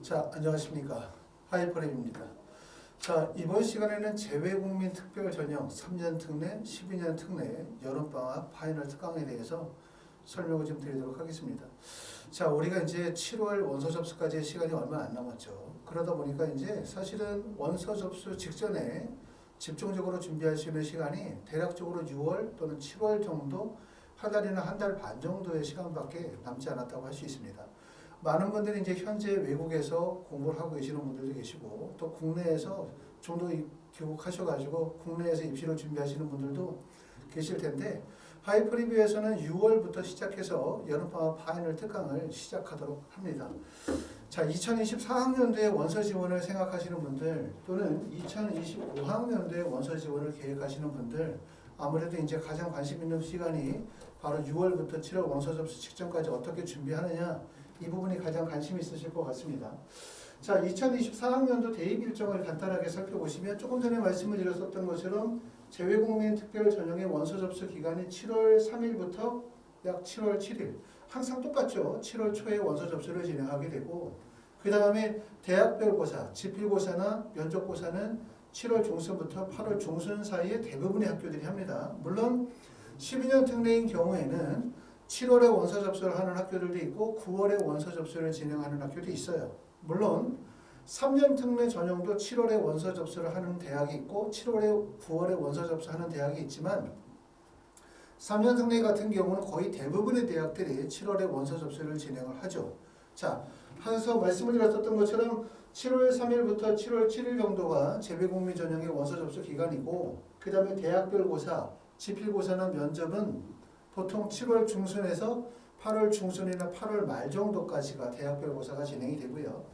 자, 안녕하십니까. 하이퍼랩입니다. 자, 이번 시간에는 재외국민 특별 전형 3년 특례, 12년 특례, 여름방학 파이널 특강에 대해서 설명을 좀 드리도록 하겠습니다. 자, 우리가 이제 7월 원서 접수까지 시간이 얼마 안 남았죠. 그러다 보니까 이제 사실은 원서 접수 직전에 집중적으로 준비할 수 있는 시간이 대략적으로 6월 또는 7월 정도, 한 달이나 한 달 반 정도의 시간밖에 남지 않았다고 할 수 있습니다. 많은 분들이 이제 현재 외국에서 공부를 하고 계시는 분들도 계시고, 또 국내에서 중도 귀국하셔가지고 국내에서 입시를 준비하시는 분들도 계실 텐데, 하이프리뷰에서는 6월부터 시작해서 여름방학 파이널 특강을 시작하도록 합니다. 자, 2024학년도에 원서 지원을 생각하시는 분들, 또는 2025학년도에 원서 지원을 계획하시는 분들, 아무래도 이제 가장 관심 있는 시간이 바로 6월부터 7월 원서 접수 직전까지 어떻게 준비하느냐, 이 부분이 가장 관심이 있으실 것 같습니다. 자, 2024학년도 대입 일정을 간단하게 살펴보시면 조금 전에 말씀을 드렸었던 것처럼 재외국민 특별 전형의 원서 접수 기간이 7월 3일부터 약 7월 7일, 항상 똑같죠. 7월 초에 원서 접수를 진행하게 되고, 그 다음에 대학별고사, 지필고사나 면접고사는 7월 중순부터 8월 중순 사이에 대부분의 학교들이 합니다. 물론 12년 특례인 경우에는 7월에 원서 접수를 하는 학교들도 있고 9월에 원서 접수를 진행하는 학교도 있어요. 물론 3년 특례 전형도 7월에 원서 접수를 하는 대학이 있고 7월에 9월에 원서 접수하는 대학이 있지만 3년 특례 같은 경우는 거의 대부분의 대학들이 7월에 원서 접수를 진행을 하죠. 자, 그래서 말씀을 드렸었던 것처럼 7월 3일부터 7월 7일 정도가 재외국민 전형의 원서 접수 기간이고, 그 다음에 대학별 고사, 지필고사나 면접은 보통 7월 중순에서 8월 중순이나 8월 말 정도까지가 대학별 고사가 진행이 되고요.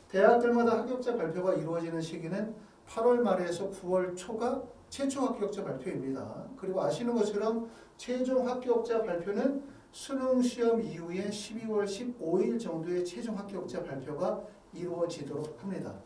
대학들마다 합격자 발표가 이루어지는 시기는 8월 말에서 9월 초가 최초 합격자 발표입니다. 그리고 아시는 것처럼 최종 합격자 발표는 수능 시험 이후에 12월 15일 정도의 최종 합격자 발표가 이루어지도록 합니다.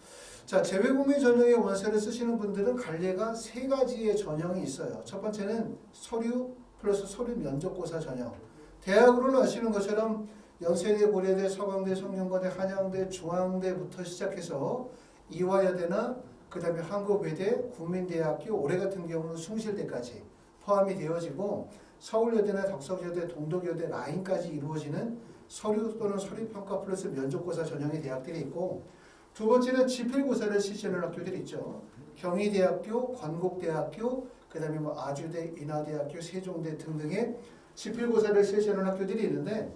자, 재외국민 전형의 원서를 쓰시는 분들은 갈래가 세 가지의 전형이 있어요. 첫 번째는 서류 플러스 서류 면접고사 전형. 대학으로는 아시는 것처럼 연세대, 고려대, 서강대, 성균관대, 한양대, 중앙대부터 시작해서 이화여대나 그 다음에 한국외대, 국민대학교, 올해 같은 경우는 숭실대까지 포함이 되어지고, 서울여대나 덕석여대, 동덕여대 라인까지 이루어지는 서류 또는 서류평가 플러스 면접고사 전형의 대학들이 있고, 두 번째는 지필고사를 실시하는 학교들이 있죠. 경희대학교, 건국대학교, 그 다음에 뭐 아주대, 인하대학교, 세종대 등등의 지필고사를 실시하는 학교들이 있는데,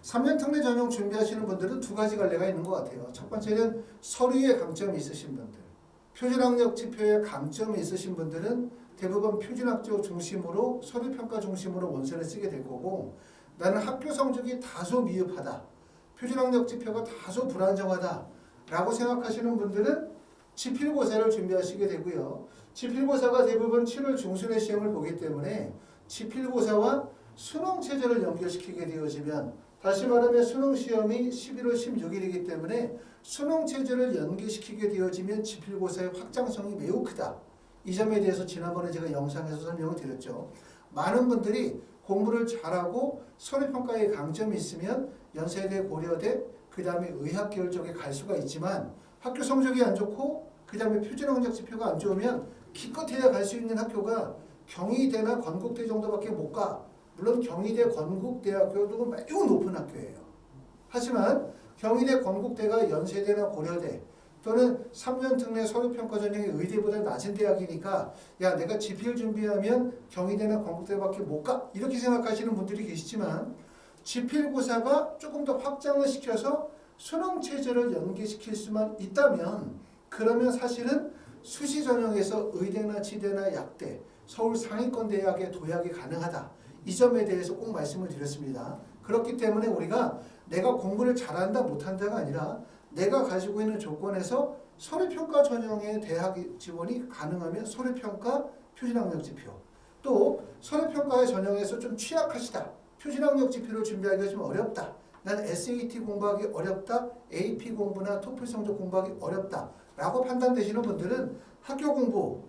3년 특례 전형 준비하시는 분들은 두 가지 갈래가 있는 것 같아요. 첫 번째는 서류에 강점이 있으신 분들, 표준학력 지표에 강점이 있으신 분들은 대부분 표준학적 중심으로 서류평가 중심으로 원서를 쓰게 될 거고, 나는 학교 성적이 다소 미흡하다, 표준학력 지표가 다소 불안정하다 라고 생각하시는 분들은 지필고사를 준비하시게 되고요. 지필고사가 대부분 7월 중순에 시험을 보기 때문에 지필고사와 수능체제를 연결시키게 되어지면, 다시 말하면 수능시험이 11월 16일이기 때문에 수능체제를 연계시키게 되어지면 지필고사의 확장성이 매우 크다. 이 점에 대해서 지난번에 제가 영상에서 설명을 드렸죠. 많은 분들이 공부를 잘하고 서류평가에 강점이 있으면 연세대, 고려대, 그 다음에 의학계열 쪽에 갈 수가 있지만, 학교 성적이 안 좋고 그 다음에 표준학력 지표가 안 좋으면 기껏해야 갈 수 있는 학교가 경희대나 건국대 정도밖에 못 가. 물론 경희대, 건국대학교도 매우 높은 학교예요. 하지만 경희대, 건국대가 연세대나 고려대 또는 3년 특례 서류평가 전형의 의대보다 낮은 대학이니까 야, 내가 지필 준비하면 경희대나 건국대밖에 못 가? 이렇게 생각하시는 분들이 계시지만, 지필고사가 조금 더 확장을 시켜서 수능체제를 연계시킬 수만 있다면, 그러면 사실은 수시 전형에서 의대나 지대나 약대, 서울 상위권 대학의 도약이 가능하다. 이 점에 대해서 꼭 말씀을 드렸습니다. 그렇기 때문에 우리가 내가 공부를 잘한다 못한다가 아니라 내가 가지고 있는 조건에서 서류평가 전형의 대학 지원이 가능하면 서류평가, 표준학력 지표, 또 서류평가의 전형에서 좀 취약하시다, 표준학력 지표를 준비하기가 좀 어렵다, 난 SAT 공부하기 어렵다, AP 공부나 토플 성적 공부하기 어렵다 라고 판단되시는 분들은 학교 공부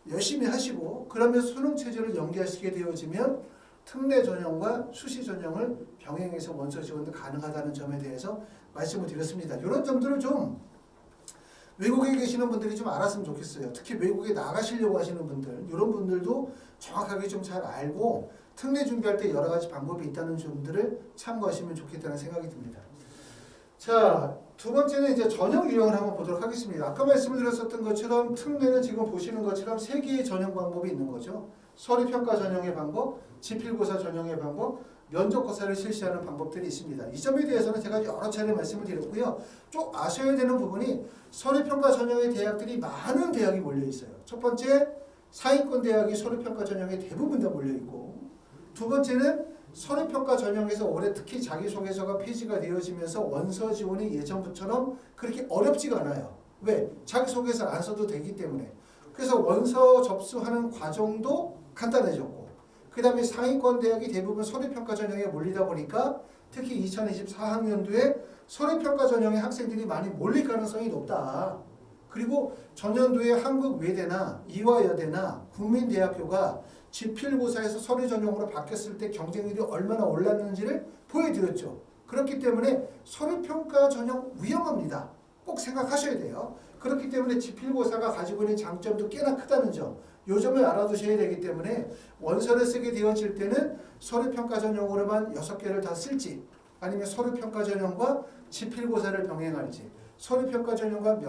열심히 하시고, 그러면 수능 체제를 연계하시게 되어지면 특례 전형과 수시 전형을 병행해서 원서 지원도 가능하다는 점에 대해서 말씀을 드렸습니다. 이런 점들을 좀 외국에 계시는 분들이 좀 알았으면 좋겠어요. 특히 외국에 나가시려고 하시는 분들, 이런 분들도 정확하게 좀 잘 알고 특례 준비할 때 여러 가지 방법이 있다는 점들을 참고하시면 좋겠다는 생각이 듭니다. 자, 두 번째는 이제 전형 유형을 한번 보도록 하겠습니다. 아까 말씀을 드렸었던 것처럼 특례는 지금 보시는 것처럼 세 개의 전형 방법이 있는 거죠. 서류평가 전형의 방법, 지필고사 전형의 방법, 면접고사를 실시하는 방법들이 있습니다. 이 점에 대해서는 제가 여러 차례 말씀을 드렸고요. 좀 아셔야 되는 부분이 서류평가 전형의 대학들이 많은 대학이 몰려 있어요. 첫 번째, 상위권 대학이 서류평가 전형에 대부분 다 몰려 있고, 두 번째는 서류평가 전형에서 올해 특히 자기소개서가 폐지가 되어지면서 원서 지원이 예전처럼 그렇게 어렵지가 않아요. 왜? 자기소개서 안 써도 되기 때문에. 그래서 원서 접수하는 과정도 간단해졌고, 그 다음에 상위권 대학이 대부분 서류평가 전형에 몰리다 보니까 특히 2024학년도에 서류평가 전형의 학생들이 많이 몰릴 가능성이 높다. 그리고 전년도에 한국외대나 이화여대나 국민대학교가 지필고사에서 서류 전형으로 바뀌었을 때 경쟁률이 얼마나 올랐는지를 보여드렸죠. 그렇기 때문에 서류평가 전형 위험합니다. 꼭 생각하셔야 돼요. 그렇기 때문에 지필고사가 가지고 있는 장점도 꽤나 크다는 점, 이 점을 알아두셔야 되기 때문에 원서를 쓰게 되어질 때는 서류평가 전형으로만 6개를 다 쓸지, 아니면 서류평가 전형과 지필고사를 병행할지, 서류평가 전형과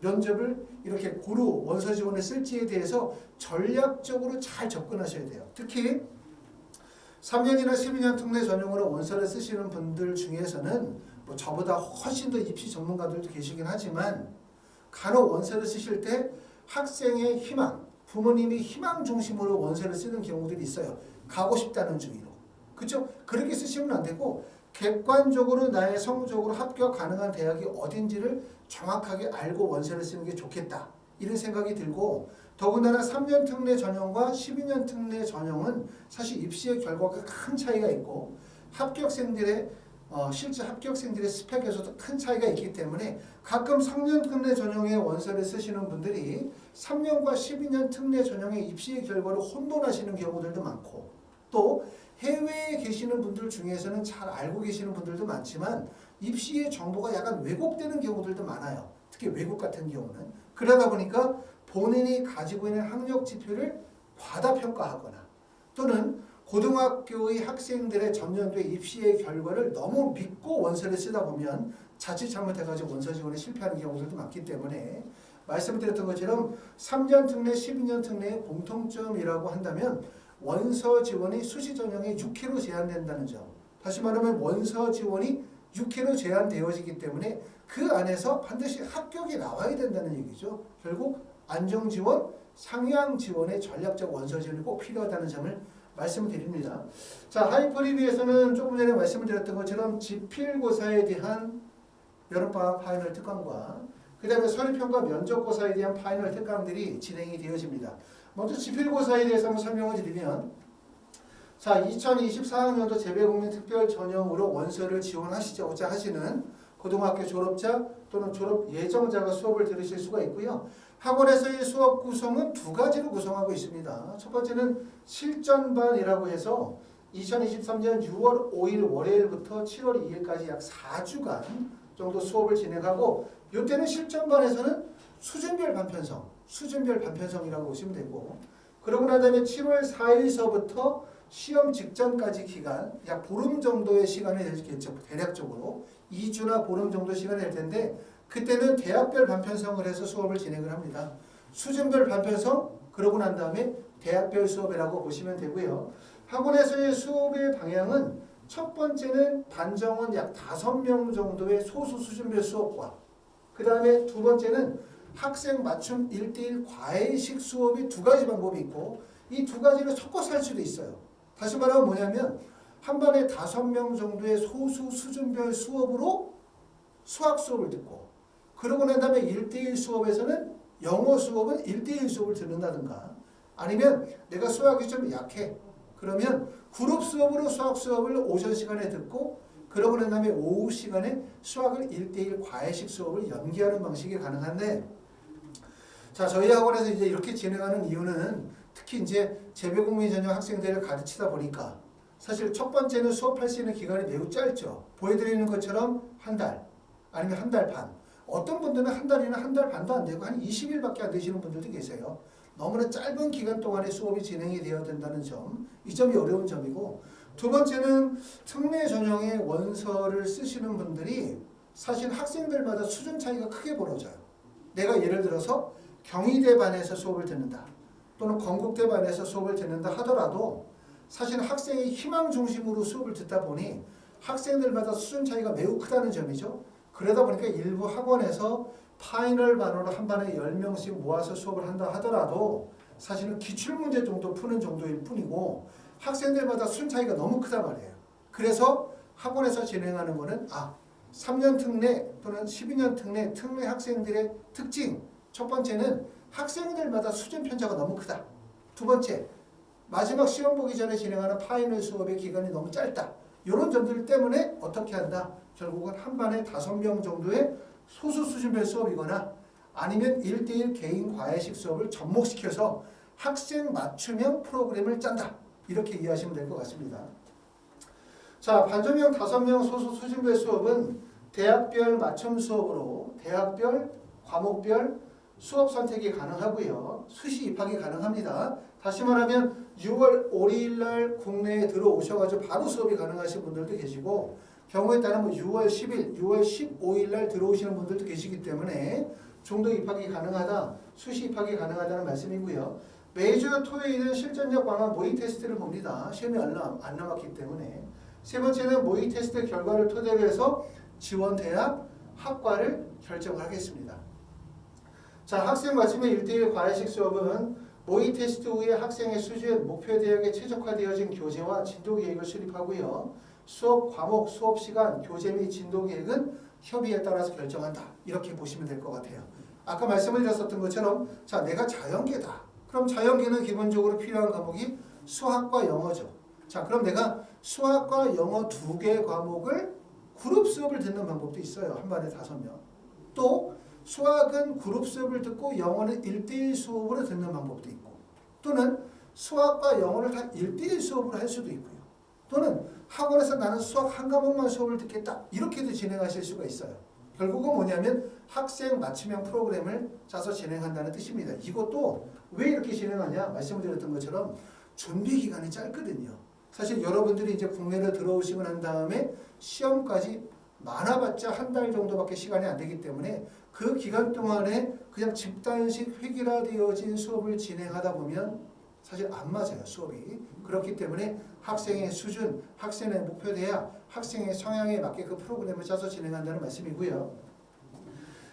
면접을 이렇게 고루 원서 지원을 쓸지에 대해서 전략적으로 잘 접근하셔야 돼요. 특히 3년이나 12년 특례 전형으로 원서를 쓰시는 분들 중에서는 뭐 저보다 훨씬 더 입시 전문가들도 계시긴 하지만 간혹 원서를 쓰실 때 학생의 희망, 부모님이 희망 중심으로 원서를 쓰는 경우들이 있어요. 가고 싶다는 주의로. 그렇죠? 그렇게 쓰시면 안 되고 객관적으로 나의 성적으로 합격 가능한 대학이 어딘지를 정확하게 알고 원서를 쓰는 게 좋겠다. 이런 생각이 들고, 더군다나 3년 특례 전형과 12년 특례 전형은 사실 입시의 결과가 큰 차이가 있고 합격생들의 실제 합격생들의 스펙에서도 큰 차이가 있기 때문에 가끔 3년 특례 전형의 원서를 쓰시는 분들이 3년과 12년 특례 전형의 입시의 결과를 혼돈하시는 경우들도 많고, 또 해외에 계시는 분들 중에서는 잘 알고 계시는 분들도 많지만 입시의 정보가 약간 왜곡되는 경우들도 많아요. 특히 외국 같은 경우는. 그러다 보니까 본인이 가지고 있는 학력 지표를 과다평가하거나, 또는 고등학교의 학생들의 전년도의 입시의 결과를 너무 믿고 원서를 쓰다 보면 자칫 잘못해가지고 원서 지원에 실패하는 경우들도 많기 때문에, 말씀드렸던 것처럼 3년 특례, 12년 특례의 공통점이라고 한다면 원서 지원이 수시 전형에 6회로 제한된다는 점. 다시 말하면 원서 지원이 6회로 제한되어지기 때문에 그 안에서 반드시 합격이 나와야 된다는 얘기죠. 결국 안정 지원, 상향 지원의 전략적 원서 지원이 꼭 필요하다는 점을 말씀드립니다. 자, 하이퍼리뷰에서는 조금 전에 말씀드렸던 것처럼 지필고사에 대한 여름방학 파이널 특강과 그 다음에 서류평가 면접고사에 대한 파이널 특강들이 진행이 되어집니다. 먼저 지필고사에 대해서 한번 설명을 드리면, 자, 2024학년도 재배국민 특별 전형으로 원서를 지원하시고자 하시는 고등학교 졸업자 또는 졸업 예정자가 수업을 들으실 수가 있고요. 학원에서의 수업 구성은 두 가지로 구성하고 있습니다. 첫 번째는 실전반이라고 해서 2023년 6월 5일 월요일부터 7월 2일까지 약 4주간 정도 수업을 진행하고, 이때는 실전반에서는 수준별 반편성이라고 보시면 되고, 그러고 난 다음에 7월 4일서부터 시험 직전까지 기간, 약 보름 정도의 시간이 되겠죠. 대략적으로 2주나 보름 정도 시간이 될 텐데, 그때는 대학별 반편성을 해서 수업을 진행을 합니다. 수준별 반편성, 그러고 난 다음에 대학별 수업이라고 보시면 되고요. 학원에서의 수업의 방향은 첫 번째는 반정원 약 5명 정도의 소수 수준별 수업과, 그 다음에 두 번째는 학생 맞춤 1:1 과외식 수업이 두 가지 방법이 있고, 이 두 가지를 섞어서 할 수도 있어요. 다시 말하면 뭐냐면 한 반에 5명 정도의 소수 수준별 수업으로 수학 수업을 듣고, 그러고 난 다음에 1:1 수업에서는 영어 수업은 1:1 수업을 듣는다든가, 아니면 내가 수학이 좀 약해. 그러면 그룹 수업으로 수학 수업을 오전 시간에 듣고, 그러고 난 다음에 오후 시간에 수학을 1:1 과외식 수업을 연기하는 방식이 가능한데, 자, 저희 학원에서 이제 이렇게 진행하는 이유는 특히 이제 재외국민 전형 학생들을 가르치다 보니까 사실 첫 번째는 수업할 수 있는 기간이 매우 짧죠. 보여드리는 것처럼 한 달 아니면 한 달 반. 어떤 분들은 한 달이나 한 달 반도 안 되고 한 20일밖에 안 되시는 분들도 계세요. 너무나 짧은 기간 동안에 수업이 진행이 되어야 된다는 점, 이 점이 어려운 점이고, 두 번째는 특례 전형의 원서를 쓰시는 분들이 사실 학생들마다 수준 차이가 크게 벌어져요. 내가 예를 들어서 경희대 반에서 수업을 듣는다 또는 건국대 반에서 수업을 듣는다 하더라도 사실 학생의 희망 중심으로 수업을 듣다 보니 학생들마다 수준 차이가 매우 크다는 점이죠. 그러다 보니까 일부 학원에서 파이널 반으로 한 반에 10명씩 모아서 수업을 한다 하더라도 사실은 기출문제 정도 푸는 정도일 뿐이고 학생들마다 수준 차이가 너무 크단 말이에요. 그래서 학원에서 진행하는 거는 3년 특례 또는 12년 특례 학생들의 특징. 첫 번째는 학생들마다 수준 편차가 너무 크다. 두 번째, 마지막 시험 보기 전에 진행하는 파이널 수업의 기간이 너무 짧다. 이런 점들 때문에 어떻게 한다? 결국은 한 반에 5명 정도의 소수 수준별 수업이거나 아니면 1대1 개인 과외식 수업을 접목시켜서 학생 맞춤형 프로그램을 짠다. 이렇게 이해하시면 될 것 같습니다. 자, 반전형 5명 소수 수준별 수업은 대학별 맞춤 수업으로 대학별, 과목별 수업 선택이 가능하고요. 수시 입학이 가능합니다. 다시 말하면 6월 5일 날 국내에 들어오셔가지고 바로 수업이 가능하신 분들도 계시고 경우에 따르면 6월 10일, 6월 15일 날 들어오시는 분들도 계시기 때문에 중도 입학이 가능하다, 수시 입학이 가능하다는 말씀이고요. 매주 토요일은 실전력 방학 모의 테스트를 봅니다. 시험이 안 남았기 때문에. 세 번째는 모의 테스트 결과를 토대로 해서 지원 대학, 학과를 결정하겠습니다. 자, 학생 맞춤의 1대1 과외식 수업은 모의 테스트 후에 학생의 수준, 목표 대학에 최적화되어진 교재와 진도 계획을 수립하고요. 수업 과목, 수업 시간, 교재 및 진도 계획은 협의에 따라서 결정한다. 이렇게 보시면 될 것 같아요. 아까 말씀을 드렸었던 것처럼 자, 내가 자연계다. 그럼 자연계는 기본적으로 필요한 과목이 수학과 영어죠. 자, 그럼 내가 수학과 영어 2개 과목을 그룹 수업을 듣는 방법도 있어요. 한 반에 5명. 또 수학은 그룹 수업을 듣고 영어는 1대1 수업으로 듣는 방법도 있고 또는 수학과 영어를 다 1대1 수업으로 할 수도 있고요. 또는 학원에서 나는 수학 한 과목만 수업을 듣겠다. 이렇게도 진행하실 수가 있어요. 결국은 뭐냐면 학생 맞춤형 프로그램을 짜서 진행한다는 뜻입니다. 이것도 왜 이렇게 진행하냐? 말씀을 드렸던 것처럼 준비 기간이 짧거든요. 사실 여러분들이 이제 국내로 들어오시고 난 다음에 시험까지 많아봤자 한 달 정도밖에 시간이 안 되기 때문에 그 기간 동안에 그냥 집단식 획일화되어진 수업을 진행하다 보면 사실 안 맞아요, 수업이. 그렇기 때문에 학생의 수준, 학생의 목표 대학, 학생의 성향에 맞게 그 프로그램을 짜서 진행한다는 말씀이고요.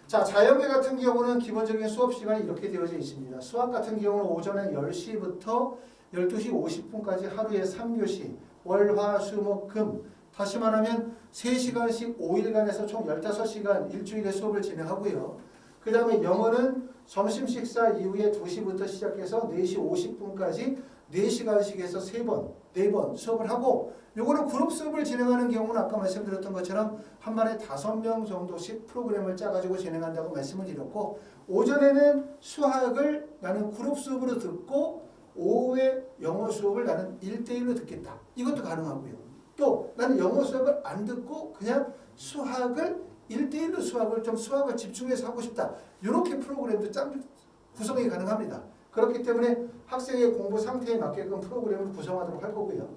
자, 자연계 같은 경우는 기본적인 수업 시간이 이렇게 되어져 있습니다. 수학 같은 경우는 오전에 10시부터 12시 50분까지 하루에 3교시, 월, 화, 수, 목, 금. 다시 말하면 3시간씩 5일간에서 총 15시간 일주일에 수업을 진행하고요. 그 다음에 영어는 점심 식사 이후에 2시부터 시작해서 4시 50분까지 4시간씩 해서 4번 수업을 하고 요거는 그룹 수업을 진행하는 경우는 아까 말씀드렸던 것처럼 한 반에 5명 정도씩 프로그램을 짜가지고 진행한다고 말씀을 드렸고 오전에는 수학을 나는 그룹 수업으로 듣고 오후에 영어 수업을 나는 1대1로 듣겠다. 이것도 가능하고요. 또 나는 영어 수업을 안 듣고 그냥 수학을 1대1로 수학을 집중해서 하고 싶다. 이렇게 프로그램도 구성이 가능합니다. 그렇기 때문에 학생의 공부 상태에 맞게끔 프로그램을 구성하도록 할 거고요.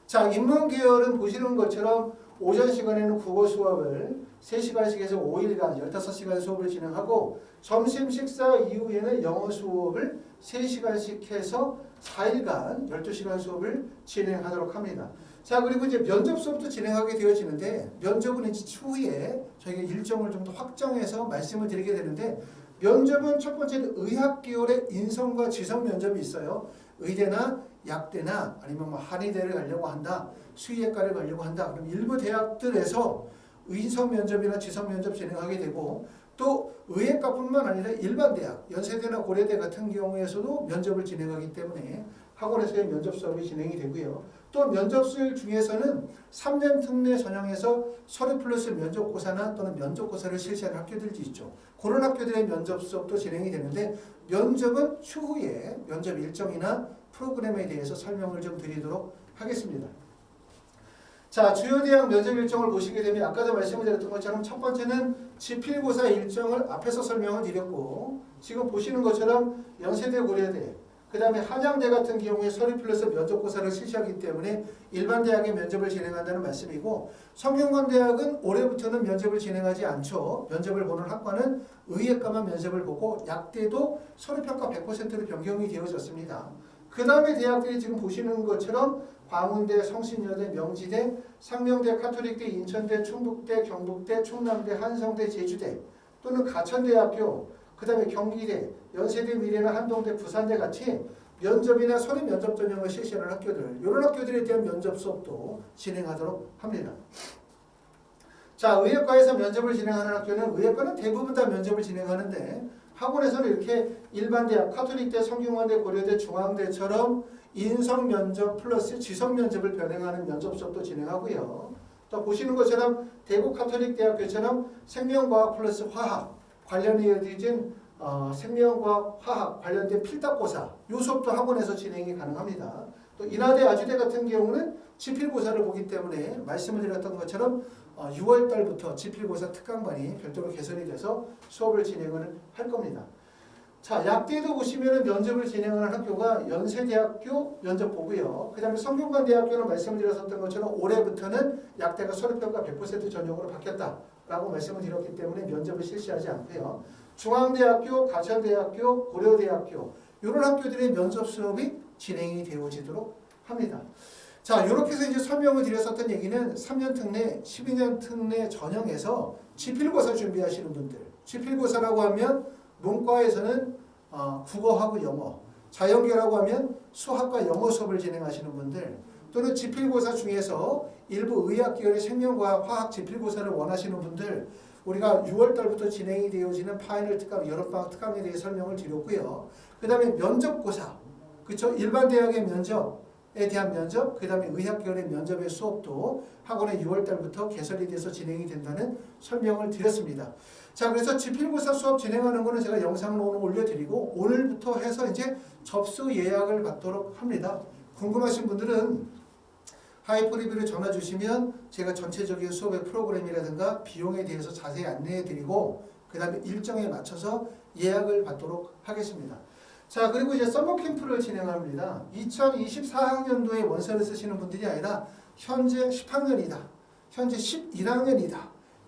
자, 인문계열은 보시는 것처럼 오전 시간에는 국어 수업을 3시간씩 해서 5일간 15시간 수업을 진행하고 점심 식사 이후에는 영어 수업을 3시간씩 해서 4일간 12시간 수업을 진행하도록 합니다. 자, 그리고 이제 면접 수업도 진행하게 되어지는데 면접은 이제 추후에 저희가 일정을 좀 더 확정해서 말씀을 드리게 되는데 면접은 첫 번째는 의학 계열의 인성과 지성 면접이 있어요. 의대나 약대나 아니면 뭐 한의대를 가려고 한다, 수의학과를 가려고 한다. 그럼 일부 대학들에서 인성 면접이나 지성 면접 진행하게 되고 또 의학과뿐만 아니라 일반 대학, 연세대나 고려대 같은 경우에서도 면접을 진행하기 때문에 학원에서의 면접 수업이 진행이 되고요. 또 또 면접술 중에서는 3년 특례 전형에서 서류 플러스 면접고사나 또는 면접고사를 실시하는 학교들도 있죠. 그런 학교들의 면접 수업도 진행이 되는데 면접은 추후에 면접 일정이나 프로그램에 대해서 설명을 좀 드리도록 하겠습니다. 자, 주요 대학 면접 일정을 보시게 되면 아까도 말씀을 드렸던 것처럼 첫 번째는 지필고사 일정을 앞에서 설명을 드렸고 지금 보시는 것처럼 연세대, 고려대, 그 다음에 한양대 같은 경우에 서류 플러스 면접고사를 실시하기 때문에 일반 대학의 면접을 진행한다는 말씀이고 성균관대학은 올해부터는 면접을 진행하지 않죠. 면접을 보는 학과는 의예과만 면접을 보고 약대도 서류평가 100%로 변경이 되어졌습니다. 그 다음에 대학들이 지금 보시는 것처럼 광운대, 성신여대, 명지대, 상명대, 카톨릭대, 인천대, 충북대, 경북대, 충남대, 한성대, 제주대 또는 가천대학교, 그 다음에 경기대, 연세대, 미래나 한동대, 부산대 같이 면접이나 서류 면접 전형을 실시하는 학교들, 이런 학교들에 대한 면접 수업도 진행하도록 합니다. 자, 의예과에서 면접을 진행하는 학교는 의예과는 대부분 다 면접을 진행하는데 학원에서는 이렇게 일반 대학, 카톨릭대, 성균관대, 고려대, 중앙대처럼 인성 면접 플러스 지성 면접을 병행하는 면접 수업도 진행하고요. 또 보시는 것처럼 대구 카톨릭대학교처럼 생명과학 플러스 화학 관련해 이어진 생명과학, 화학 관련된 필답고사 이 수업도 학원에서 진행이 가능합니다. 또 인하대, 아주대 같은 경우는 지필고사를 보기 때문에 말씀을 드렸던 것처럼 6월 달부터 지필고사 특강반이 별도로 개설이 돼서 수업을 진행을 할 겁니다. 자, 약대도 보시면 면접을 진행하는 학교가 연세대학교 면접 보고요. 그 다음에 성균관대학교는 말씀을 드렸었던 것처럼 올해부터는 약대가 서류평가 100% 전형으로 바뀌었다라고 말씀을 드렸기 때문에 면접을 실시하지 않고요. 중앙대학교, 가천대학교, 고려대학교 이런 학교들의 면접 수업이 진행이 되어지도록 합니다. 자, 이렇게 해서 이제 설명을 드렸었던 얘기는 3년 특례, 12년 특례 전형에서 지필고사 준비하시는 분들, 지필고사라고 하면 문과에서는 국어하고 영어, 자연계라고 하면 수학과 영어 수업을 진행하시는 분들, 또는 지필고사 중에서 일부 의학계열의 생명과학, 화학 지필고사를 원하시는 분들, 우리가 6월 달부터 진행이 되어지는 파이널 특강, 여름방학 특강에 대해 설명을 드렸고요. 그 다음에 면접고사, 그쵸? 일반 대학의 면접에 대한 면접, 그 다음에 의학계열의 면접의 수업도 학원에 6월 달부터 개설이 돼서 진행이 된다는 설명을 드렸습니다. 자, 그래서 지필고사 수업 진행하는 거는 제가 영상을 오늘 올려드리고 오늘부터 해서 이제 접수 예약을 받도록 합니다. 궁금하신 분들은 하이프리뷰를 전화 주시면 제가 전체적인 수업의 프로그램이라든가 비용에 대해서 자세히 안내해드리고 그 다음에 일정에 맞춰서 예약을 받도록 하겠습니다. 자, 그리고 이제 서머 캠프를 진행합니다. 2024학년도에 원서를 쓰시는 분들이 아니라 현재 10학년이다, 현재 11학년이다,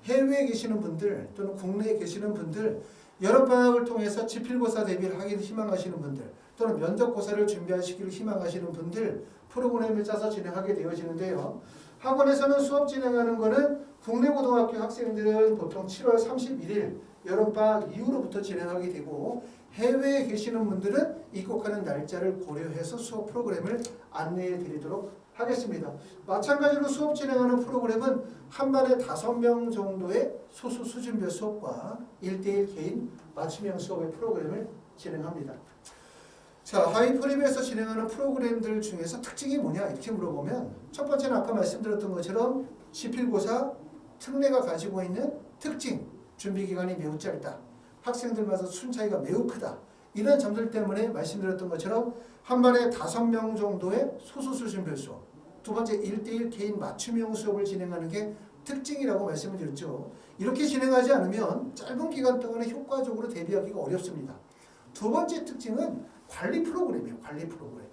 해외에 계시는 분들 또는 국내에 계시는 분들, 여름방학을 통해서 지필고사 대비를 하기를 희망하시는 분들 또는 면접고사를 준비하시기를 희망하시는 분들 프로그램을 짜서 진행하게 되어지는데요. 학원에서는 수업 진행하는 거는 국내 고등학교 학생들은 보통 7월 31일 여름방학 이후로부터 진행하게 되고 해외에 계시는 분들은 입국하는 날짜를 고려해서 수업 프로그램을 안내해 드리도록 하겠습니다. 마찬가지로 수업 진행하는 프로그램은 한 반에 5명 정도의 소수 수준별 수업과 1대1 개인 맞춤형 수업의 프로그램을 진행합니다. 자, 하이프리뷰에서 진행하는 프로그램들 중에서 특징이 뭐냐 이렇게 물어보면 첫 번째는 아까 말씀드렸던 것처럼 지필고사 특례가 가지고 있는 특징, 준비기간이 매우 짧다, 학생들마다 순 차이가 매우 크다, 이런 점들 때문에 말씀드렸던 것처럼 한 반에 5명 정도의 소수 수준별 수업, 두 번째 1대1 개인 맞춤형 수업을 진행하는 게 특징이라고 말씀을 드렸죠. 이렇게 진행하지 않으면 짧은 기간 동안에 효과적으로 대비하기가 어렵습니다. 두 번째 특징은 관리 프로그램이에요. 관리 프로그램.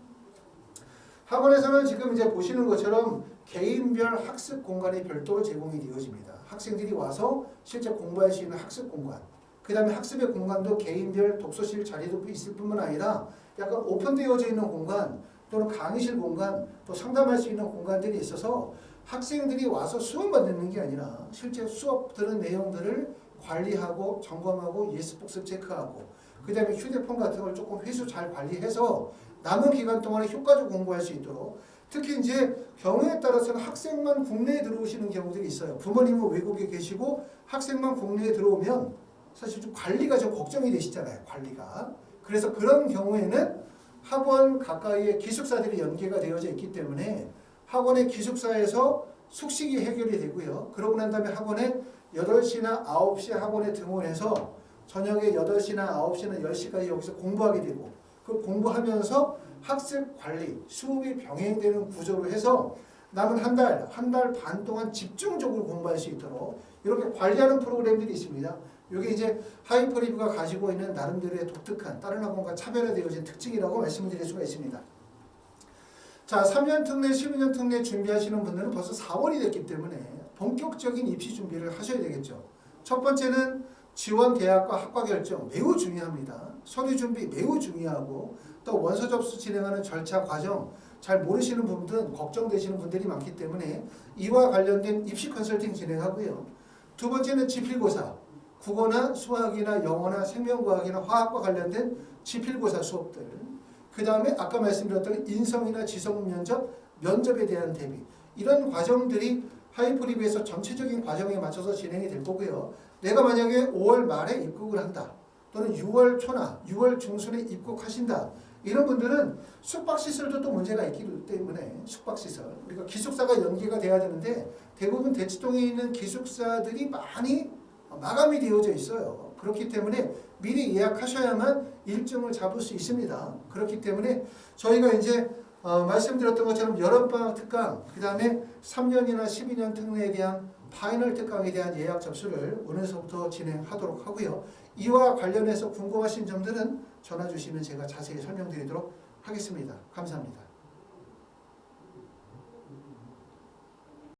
학원에서는 지금 이제 보시는 것처럼 개인별 학습 공간이 별도로 제공이 되어집니다. 학생들이 와서 실제 공부할 수 있는 학습 공간, 그 다음에 학습의 공간도 개인별 독서실 자리도 있을 뿐만 아니라 약간 오픈되어져 있는 공간 또는 강의실 공간, 또 상담할 수 있는 공간들이 있어서 학생들이 와서 수업 받는 게 아니라 실제 수업 들은 내용들을 관리하고 점검하고 예습복습 체크하고 그 다음에 휴대폰 같은 걸 조금 회수 잘 관리해서 남은 기간 동안에 효과적으로 공부할 수 있도록, 특히 이제 경우에 따라서는 학생만 국내에 들어오시는 경우들이 있어요. 부모님은 외국에 계시고 학생만 국내에 들어오면 사실 좀 관리가 좀 걱정이 되시잖아요. 관리가. 그래서 그런 경우에는 학원 가까이에 기숙사들이 연계가 되어져 있기 때문에 학원의 기숙사에서 숙식이 해결이 되고요. 그러고 난 다음에 학원에 8시나 9시 학원에 등원해서 저녁에 8시나 9시나 10시까지 여기서 공부하게 되고 그 공부하면서 학습 관리, 수업이 병행되는 구조로 해서 남은 한 달 반 동안 집중적으로 공부할 수 있도록 이렇게 관리하는 프로그램들이 있습니다. 이게 이제 하이퍼리뷰가 가지고 있는 나름대로의 독특한 다른 학원과 차별화되어진 특징이라고 말씀을 드릴 수가 있습니다. 자, 3년 특례, 12년 특례 준비하시는 분들은 벌써 4월이 됐기 때문에 본격적인 입시 준비를 하셔야 되겠죠. 첫 번째는 지원 대학과 학과 결정 매우 중요합니다. 서류 준비 매우 중요하고 또 원서 접수 진행하는 절차 과정 잘 모르시는 분들은 걱정되시는 분들이 많기 때문에 이와 관련된 입시 컨설팅 진행하고요. 두 번째는 지필고사, 국어나 수학이나 영어나 생명과학이나 화학과 관련된 지필고사 수업들. 그 다음에 아까 말씀드렸던 인성이나 지성 면접, 면접에 대한 대비. 이런 과정들이 하이프리뷰에서 전체적인 과정에 맞춰서 진행이 될 거고요. 내가 만약에 5월 말에 입국을 한다. 또는 6월 초나 6월 중순에 입국하신다. 이런 분들은 숙박시설도 또 문제가 있기 때문에 숙박시설. 우리가 기숙사가 연계가 돼야 되는데 대부분 대치동에 있는 기숙사들이 많이 마감이 되어져 있어요. 그렇기 때문에 미리 예약하셔야만 일정을 잡을 수 있습니다. 그렇기 때문에 저희가 이제 말씀드렸던 것처럼 여름방학 특강, 그 다음에 3년이나 12년 특례에 대한 파이널 특강에 대한 예약 접수를 오늘서부터 진행하도록 하고요. 이와 관련해서 궁금하신 점들은 전화 주시면 제가 자세히 설명드리도록 하겠습니다. 감사합니다.